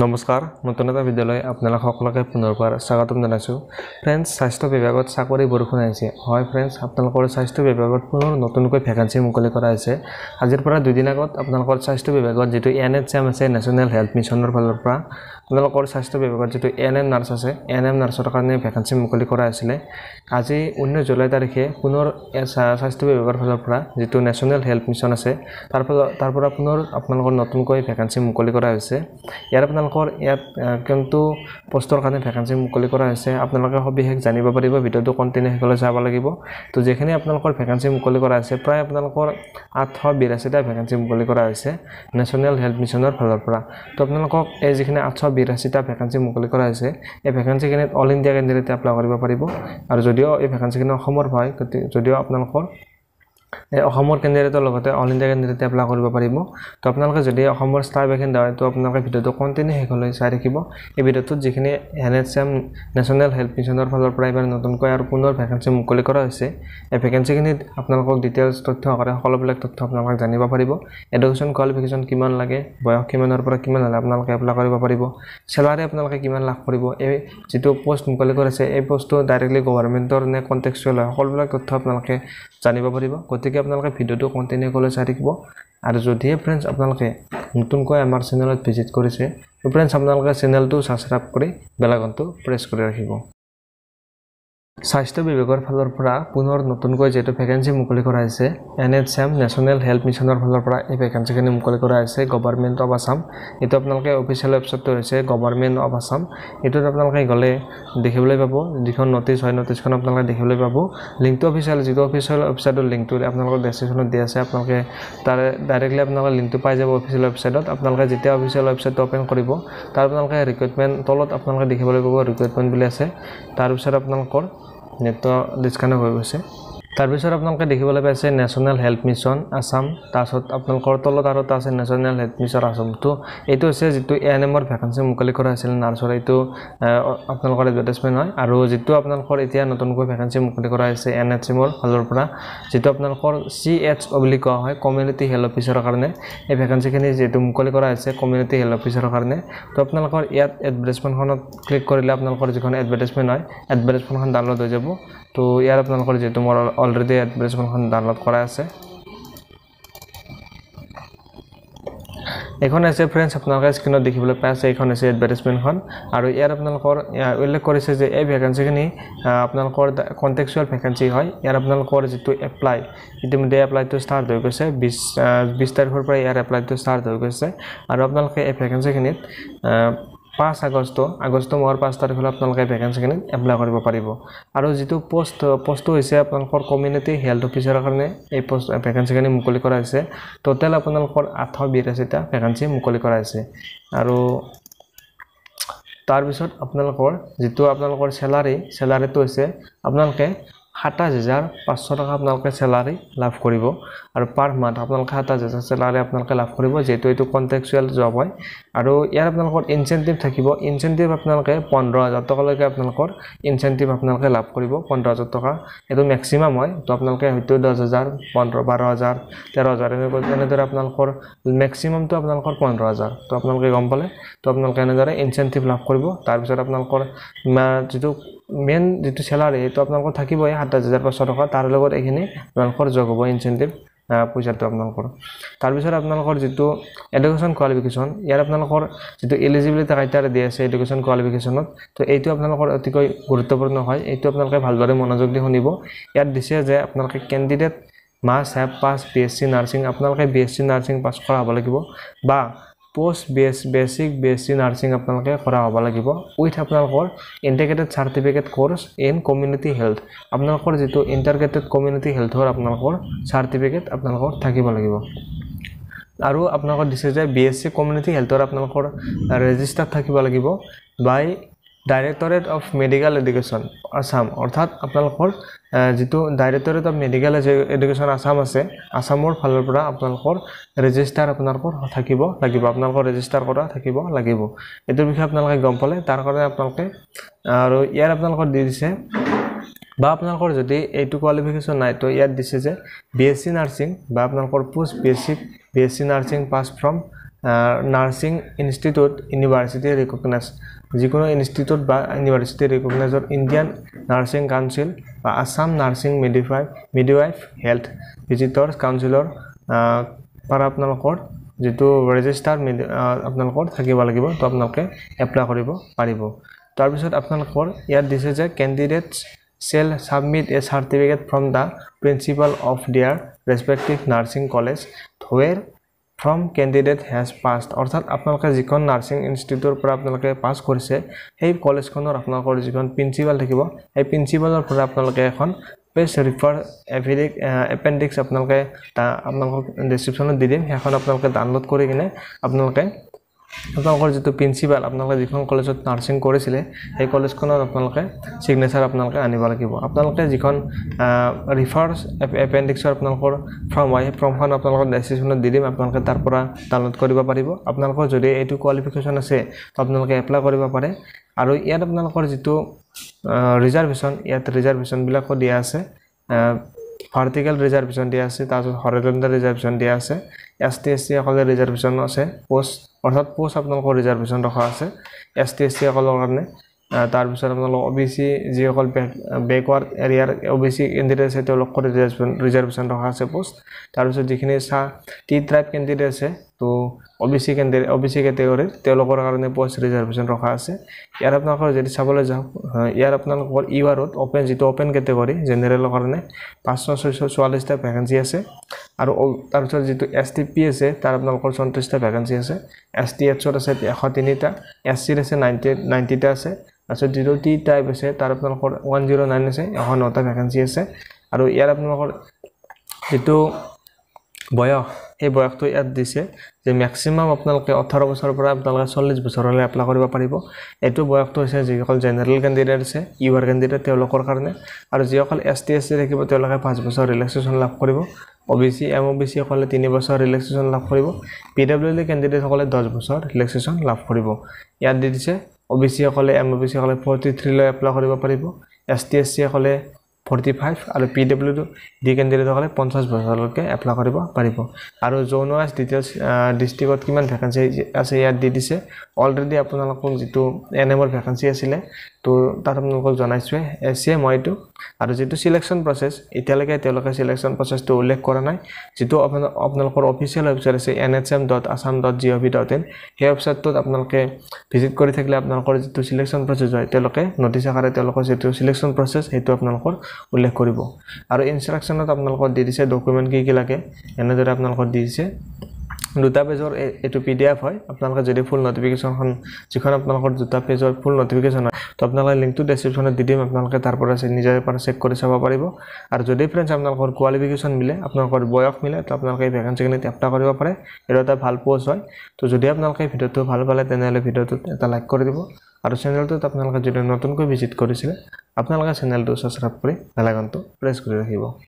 নমস্কাৰ নতুন এটা ভিডিঅ'লৈ আপোনালোক সকলোকে পুনৰবাৰ স্বাগতম জনাইছো ফ্ৰেণ্ডছ স্বাস্থ্য বিভাগত চাকৰি বৰষুণ আহিছে হয় ফ্ৰেণ্ডছ আপোনালোকৰ স্বাস্থ্য বিভাগত পুনৰ নতুনকৈ ভ্যাকেন্সি মুকলি কৰা হৈছে আজিৰ পৰা দুই দিন আগত আপোনালোকৰ স্বাস্থ্য বিভাগত যেটো NHM আছে নেশ্যনেল হেল্থ মিছনৰ ফালৰ পৰা আপোনালোকৰ স্বাস্থ্য বিভাগত যেটো NM নাৰ্ছ আছে NM নাৰ্ছৰ কাৰণে ভ্যাকেন্সি মুকলি কৰা হৈছিল আজি 19 জুলাই তাৰিখে পুনৰ স্বাস্থ্য বিভাগৰ ফালৰ পৰা যেটো নেশ্যনেল হেল্থ মিছন আছে তাৰ পৰা পুনৰ আপোনালোকৰ নতুনকৈ ভ্যাকেন্সি মুকলি কৰা হৈছে ইয়াৰ আপোনালোকৰ ইয়াত কিন্তু পোষ্টৰ কাৰণে ভ্যাকেন্সি মুকলি কৰা হৈছে আপোনালোকে সবিশেষ জানিব পাৰিব ভিডিঅটো কন্টিনিউ হেকলৈ চাব লাগিব তো যেখিনি আপোনালোকৰ ভ্যাকেন্সি মুকলি কৰা হৈছে প্ৰায় আপোনালোকৰ 882টা ভ্যাকেন্সি মুকলি কৰা হৈছে নেশ্যনেল হেল্থ মিছনৰ ফালৰ পৰা তো আপোনালোকক এই যেখিনি 882টা ভ্যাকেন্সি মুকলি কৰা হৈছে এই ভ্যাকেন্সিখিনিত অল ইণ্ডিয়া কেণ্ডিডেট এপ্লাই কৰিব পাৰিব আৰু যদিও এই ভ্যাকেন্সিখিনি অসমৰ হয় যদিও আপোনালোকৰ অসমৰ কেণ্ডিডেটৰ লগতে অল ইণ্ডিয়া কেণ্ডিডেট এপ্লাই কৰিব পাৰিব তো আপোনালোকে যদি অসমৰ ষ্টাৰ ভেকেন্সি হয় তো আপোনালোকে ভিডিঅটো কন্টিনিউ হেকলৈ চাই ৰাখিব এই ভিডিঅটোত যিখিনি NHM নেশ্যনেল হেল্থ মিছনৰ ফালৰ পৰা এবাৰ নতুনকৈ আৰু পুনৰ ভ্যাকেন্সি মুকলি কৰা হৈছে এই ভ্যাকেন্সিখিনিত আপোনালোকক ডিটেইলছ তথ্য আকাৰে সকলোবিলাক তথ্য আপোনালোকে জানিব পাৰিব এডুকেশ্যন কোৱালিফিকেশ্যন কিমান লাগে বয়স কিমানৰ পৰা কিমান হলে আপোনালোকে এপ্লাই কৰিব পাৰিব স্যালাৰি আপোনালোকে কিমান লাভ কৰিব এই যেটো পোষ্ট মুকলি কৰিছে এই পোষ্টটো ডাইৰেক্টলি গভৰ্ণমেণ্টৰ নে কন্টেক্সচুৱেল হয় সকলোবিলাক তথ্য আপোনালোকে জানিব পাৰিব গতিকে আপোনালোকে ভিডিঅটো কন্টিনিউ কৰি চাই থাকিব আৰু যদি ফ্ৰেণ্ডছ আপোনালোকে নতুনকৈ আমাৰ চেনেলত ভিজিট কৰিছে তো ফ্ৰেণ্ডছ আপোনালোকে চেনেলটো সাবস্ক্ৰাইব কৰি বেল আইকনটো প্ৰেছ কৰি ৰাখিব স্বাস্থ্য বিভাগৰ ফালৰ পৰা পুনৰ নতুনকৈ যেটো ভ্যাকেন্সি মুকলি কৰা হৈছে NHM নেশ্যনেল হেল্থ মিছনৰ ফালৰ পৰা এই ভ্যাকেন্সিখিনি মুকলি কৰা হৈছে গভৰ্ণমেণ্ট অফ আসাম এটো আপোনালোকে অফিচিয়েল ৱেবছাইটটো হৈছে গভৰ্ণমেণ্ট অফ আসাম এটোত আপোনালোকে গলে দেখিবলৈ পাব যিখন নটিচ হয় নটিচখন আপোনালোকে দেখিবলৈ পাব লিংকটো অফিচিয়েল যেটো অফিচিয়েল ৱেবছাইটৰ লিংকটো আপোনালোকৰ ডেসক্ৰিপচনত দিয়া আছে আপোনালোকে তাৰ ডাইৰেক্টলি আপোনালোকে লিংকটো পাই যাব অফিচিয়েল ৱেবছাইটত আপোনালোকে যেতিয়া অফিচিয়েল ৱেবছাইটটো ওপেন কৰিব তাৰ আপোনালোকে ৰিক্ৰুটমেন্ট তলত আপোনালোকে দেখিবলৈ পাব ৰিক্ৰুটমেন্ট বুলি আছে তাৰ পিছত আপোনালোকৰ নেটো ডিসকানেক্ট হৈ গৈছে তাৰ পিছত আপোনালোকে দেখিবলৈ পাইছে নেশ্যনেল হেল্থ মিছন আসাম তাৰছত আপোনালোকৰ তলত আৰু আছে নেশ্যনেল হেল্থ মিছন আসাম তো এইটো হৈছে যেটো ANM ৰ ভ্যাকেন্সি মুকলি কৰা হৈছিল নাৰ্ছৰ এইটো আপোনালোকৰ এডভাৰটাইজমেন্ট হয় আৰু যেটো আপোনালোকৰ এতিয়া নতুনকৈ ভ্যাকেন্সি মুকলি কৰা হৈছে NHM ৰ ফালৰ পৰা যেটো আপোনালোকৰ CHO বুলি কোৱা হয় কমিউনিটি হেল্থ অফিচাৰৰ কাৰণে এই ভ্যাকেন্সিখিনি যেটো মুকলি কৰা হৈছে কমিউনিটি হেল্থ অফিচাৰৰ কাৰণে তো আপোনালোকৰ ইয়াত এডভাৰটাইজমেন্টখনত ক্লিক কৰিলে আপোনালোকৰ যিখন এডভাৰটাইজমেন্ট হয় এডভাৰটাইজমেন্টখন ডাউনলোড হৈ যাব তো ইয়াৰ আপোনালোকৰ যেটো মোৰ অলৰেডি এডভাৰটাইজমেন্টখন ডাউনলোড কৰা আছে এখন আছে ফ্ৰেণ্ডছ আপোনালোকে স্ক্ৰিনত দেখিবলৈ পাই আছে এখন আছে এডভাৰটাইজমেন্টখন আৰু ইয়াৰ আপোনালোকৰ উল্লেখ কৰিছে যে এই ভ্যাকেন্সিখিনি আপোনালোকৰ কন্টেক্সচুৱেল ভ্যাকেন্সি হয় ইয়াৰ আপোনালোকৰ যেটো এপ্লাই ইতিমধ্যে এপ্লাইটো ষ্টাৰ্ট হৈ গৈছে 20 তাৰিখৰ পৰা ইয়াৰ এপ্লাইটো ষ্টাৰ্ট হৈ গৈছে আৰু আপোনালোকে এই ভ্যাকেন্সিখিনিত 5 আগষ্ট মাহৰ 5 তাৰিখলৈ আপোনালোকে ভ্যাকেন্সিখিনিত এপ্লাই কৰিব পাৰিব আৰু যেটো পোষ্টটো হৈছে আপোনালোকৰ কমিউনিটি হেল্থ অফিচাৰৰ কাৰণে এই পোষ্ট ভ্যাকেন্সিখিনি মুকলি কৰা হৈছে টোটাল আপোনালোকৰ 882টা ভ্যাকেন্সি মুকলি কৰা হৈছে আৰু তাৰ পিছত আপোনালোকৰ যেটো আপোনালোকৰ স্যালাৰিটো হৈছে আপোনালোকে 27500 টকা আপোনালোকে স্যালাৰি লাভ কৰিব আৰু পাৰ মান্থ আপোনালোকে 27000 স্যালাৰি আপোনালোকে লাভ কৰিব যেটো এটো কন্ট্ৰেকচুৱেল জব হয় আৰু ইয়াৰ আপোনালোকৰ ইনসেন্টিভ থাকিব ইনসেন্টিভ আপোনালোকে 15000 টকা লৈকে আপোনালোকৰ ইনসেন্টিভ আপোনালোকে লাভ কৰিব 15000 টকা এটো ম্যাক্সিমাম হয় তো আপোনালোকে হয়তো 10000 15000 13000 এনেদৰে আপোনালোকৰ ম্যাক্সিমামটো আপোনালোকৰ 15000 তো আপোনালোকে গম পালে তো আপোনালোকে এনেদৰে ইনসেন্টিভ লাভ কৰিব তাৰ পিছত আপোনালোকৰ যেটো মেন যেটো স্যালাৰি তো আপোনালোকৰ থাকিব 27500 টকা তাৰ লগত এখিনি আপোনালোকৰ যোগ হ'ব ইনসেন্টিভ পইচাটো আপোনালোকৰ তাৰ পিছত আপোনালোকৰ যেটো এডুকেশ্যন কোৱালিফিকেশ্যন ইয়াৰ আপোনালোকৰ যেটো এলিজিবিলিটি ক্ৰাইটেৰিয়া দিয়া আছে এডুকেশ্যন কোৱালিফিকেশ্যনত তো এইটো আপোনালোকৰ অতিকৈ গুৰুত্বপূৰ্ণ হয় এইটো আপোনালোকে ভালদৰে মনোযোগ দি শুনিব ইয়াত দিছে যে আপোনালোকে candidate must have pass BSc nursing আপোনালোকে BSc নাৰ্ছিং পাস কৰা হ'ব লাগিব বা পোষ্ট বেসিক BSc নাৰ্ছিং আপোনালোকে কৰা হ'ব লাগিব উইথ আপোনালোকৰ integrated certificate course in community health আপোনালোকৰ যেটো ইন্টিগ্ৰেটেড কমিউনিটি হেল্থৰ আপোনালোকৰ সাৰ্টিফিকেট আপোনালোকৰ থাকিব লাগিব আৰু আপোনালোকৰ দিছে যে BSc কমিউনিটি হেল্থৰ আপোনালোকৰ ৰেজিষ্টাৰ থাকিব লাগিব by directorate of medical education Assam অৰ্থাৎ আপোনালোকৰ যেটো directorate of medical education Assam আছে আসামৰ ফালৰ পৰা আপোনালোকৰ ৰেজিষ্টাৰ আপোনালোকৰ থাকিব লাগিব আপোনালোকৰ ৰেজিষ্টাৰ কৰা থাকিব লাগিব এটোৰ বিষয়ে আপোনালোকে গম পালে তাৰ কাৰণে আপোনালোকে আৰু ইয়াৰ আপোনালোকৰ দি দিছে বা আপোনালোকৰ যদি এইটো কোৱালিফিকেশ্যন নাই তো ইয়াত দিছে যে BSc নাৰ্ছিং বা আপোনালোকৰ post basic BSc nursing pass from nursing institute university recognise যিকোনো ইনষ্টিটিউট বা ইউনিভাৰ্চিটি ৰিকগনাইজৰ ইণ্ডিয়ান নাৰ্ছিং কাউন্সিল বা Assam nursing midwife health visitors কাউন্সিলৰ পৰা আপোনালোকৰ যেটো ৰেজিষ্টাৰ আপোনালোকৰ থাকিব লাগিব তো আপোনালোকে এপ্লাই কৰিব পাৰিব তাৰ পিছত আপোনালোকৰ ইয়াত দিছে যে candidates shall submit a certificate from the principal of their respective nursing college where from candidate has passed অৰ্থাৎ আপোনালোকে যিখন নাৰ্ছিং ইনষ্টিটিউটৰ পৰা আপোনালোকে পাছ কৰিছে সেই কলেজখনৰ আপোনালোকৰ যিখন প্ৰিন্সিপাল থাকিব সেই প্ৰিন্সিপালৰ পৰা আপোনালোকে এখন পেজ ৰিফাৰ এপেন্ডিক্স আপোনালোকে আপোনালোকক ডেসক্ৰিপচনত দি দিম এখন আপোনালোকে ডাউনলোড কৰি কিনে আপোনালোকৰ যেটো প্ৰিন্সিপাল আপোনালোকে যিখন কলেজত নাৰ্ছিং কৰিছিলে সেই কলেজখনৰ আপোনালোকে সিগনেচাৰ আপোনালোকে আনিব লাগিব আপোনালোকে যিখন ৰিফাৰ্স এপেন্ডিক্সৰ আপোনালোকৰ ফৰ্মখন আপোনালোকৰ ডেসক্ৰিপচনত দি দিম আপোনালোকে তাৰ পৰা ডাউনলোড কৰিব পাৰিব আপোনালোকৰ যদি এইটো কোৱালিফিকেশন আছে তো আপোনালোকে এপ্লাই কৰিব পাৰে আৰু ইয়াত আপোনালোকৰ যেটো ৰিজাৰ্ভেশন ইয়াত ৰিজাৰ্ভেশন বিলাকো দিয়া আছে ভাৰ্টিকেল ৰিজাৰ্ভেশন দিয়া আছে তাৰপিছত হৰিজন্টাল ৰিজাৰ্ভেশন দিয়া আছে এসটি এসসি সকলৰ ৰিজাৰ্ভেশন আছে পোষ্ট অৰ্থাৎ পোষ্ট আপোনালোকৰ ৰিজাৰ্ভেশন ৰখা আছে এসটি এসসি সকলৰ কাৰণে তাৰ পিছত আপোনালোক ওবিসি যিসকল বেকৱাৰ্ড এৰিয়াৰ ওবিসি ক্যান্ডিডেট আছে তেওঁলোকৰ ৰিজাৰ্ভেশন ৰখা আছে পোষ্ট তাৰ পিছত যিখিনি টি ট্ৰাইব ক্যান্ডিডেট আছে তো ওবিসি ক্যাটেগৰীৰ তেওঁলোকৰ কাৰণে পোষ্ট ৰিজাৰ্ভেশন ৰখা আছে ইয়াৰ আপোনালোকৰ যদি চাবলৈ যাওক ইয়াৰ আপোনালোকৰ ইউআৰত ওপেন যেটো ওপেন ক্যাটেগৰী জেনাৰেলৰ কাৰণে 544টা ভ্যাকেন্সি আছে আৰু তাৰ পিছত যেটো এসটিপি আছে তাৰ আপোনালোকৰ 34টা ভ্যাকেন্সি আছে এসটিএইচত আছে 103টা এসসিৰ আছে 90টা আছে তাৰপিছত যেটো টি টাইপ আছে তাৰ আপোনালোকৰ 109 আছে 9টা ভ্যাকেন্সি আছে আৰু ইয়াৰ আপোনালোকৰ যেটো বয়স এই বয়সটো ইয়াত দিছে যে ম্যাক্সিমাম আপোনালোকে 18 বছৰৰ পৰা আপোনালোকে 40 বছৰলৈ এপ্লাই কৰিব পাৰিব এটো বয়সটো হৈছে যিসকল জেনাৰেল ক্যান্ডিডেট আছে ইউআৰ ক্যান্ডিডেট তেওঁলোকৰ কাৰণে আৰু যিসকল এসটিএসসি থাকিব তেওঁলোকে 5 বছৰ ৰিলেক্সেশন লাভ কৰিব ওবিসি এমওবিসি সকলে 3 বছৰ ৰিলেক্সেশন লাভ কৰিব পিডব্লিউডি ক্যান্ডিডেট সকলে 10 বছৰ ৰিলেক্সেশন লাভ কৰিব ইয়াত দিছে ওবিসি সকলে এমওবিসি সকলে 43 লৈ এপ্লাই কৰিব পাৰিব এসটিএসসি সকলে 45 আৰু পিডব্লিউডি ক্যান্ডিডেট সকলে 50 বছৰলৈকে এপ্লাই কৰিব পাৰিব আৰু জোন ওয়াইজ ডিটেইলছ ডিস্ট্ৰিক্টত কিমান ভ্যাকেন্সি আছে ইয়াত দিছে অলৰেডি আপোনালোকক যেটো এনএমৰ ভ্যাকেন্সি আছিল তো তাৰ আপোনালোকক জনাইছো এসএম হয়তো আৰু যেটো সিলেকশন প্ৰসেস এতিয়ালৈকে তেওঁলোকে সিলেকশন প্ৰসেসটো উল্লেখ কৰা নাই যেটো আপোনালোকৰ অফিচিয়েল ওয়েবসাইট আছে nhm.assam.gov.in সেই ওয়েবসাইটত আপোনালোকে ভিজিট কৰি থাকিলে আপোনালোকৰ যেটো সিলেকশন প্ৰসেস হয় তেওঁলোকে নোটিছ আকাৰে তেওঁলোকৰ যেটো সিলেকশন প্ৰসেস হেতু আপোনালোকৰ উল্লেখ কৰিব আৰু ইনস্ট্ৰাকশনত আপোনালোকৰ দিছে ডকুমেন্ট কি লাগে এনেদৰে আপোনালোকৰ দিছে দুটা পেজৰ এটো পিডিএফ হয় আপোনালোকে যদি ফুল নোটিফিকেশনখন যিখন আপোনালোকৰ দুটা পেজৰ ফুল নোটিফিকেশন হয় তো আপোনালোকে লিংকটো ডেসক্ৰিপচনত দি দিম আপোনালোকে তাৰ পৰা নিজে পৰা চেক কৰি চাব পাৰিব আৰু যদি ফ্ৰেন্ডছ আপোনালোকৰ কোৱালিফিকেশন মিলে আপোনালোকৰ বয়স মিলে তো আপোনালোকে ভ্যাকেন্সিখিনি এপ্লাই কৰিব পাৰে এটো এটা ভাল পোষ্ট হয় তো যদি আপোনালোকে ভিডিওটো ভাল পালে তেনেহলে ভিডিওটোত এটা লাইক কৰি দিব আৰু চেনেলটোত আপোনালোকে যদি নতুনকৈ ভিজিট কৰিছিলে আপোনালোকে চেনেলটো সাবস্ক্ৰাইব কৰি বেল আইকনটো প্ৰেছ কৰি ৰাখিব